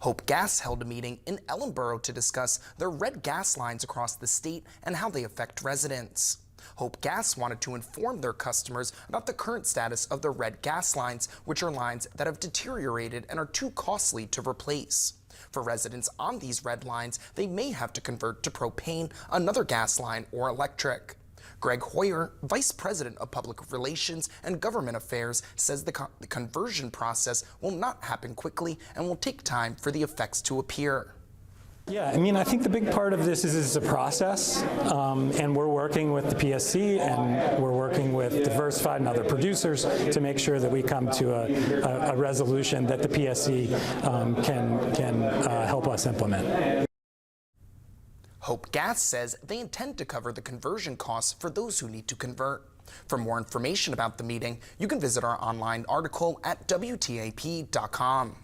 Hope Gas held a meeting in Ellenboro to discuss their red gas lines across the state and how they affect residents. Hope Gas wanted to inform their customers about the current status of their red gas lines, which are lines that have deteriorated and are too costly to replace. For residents on these red lines, they may have to convert to propane, another gas line, or electric. Greg Hoyer, Vice President of Public Relations and Government Affairs, says the conversion process will not happen quickly and will take time for the effects to appear. Yeah, I think the big part of this is it's a process, and we're working with the PSC and we're working with Diversified and other producers to make sure that we come to a resolution that the PSC can help us implement. Hope Gas says they intend to cover the conversion costs for those who need to convert. For more information about the meeting, you can visit our online article at WTAP.com.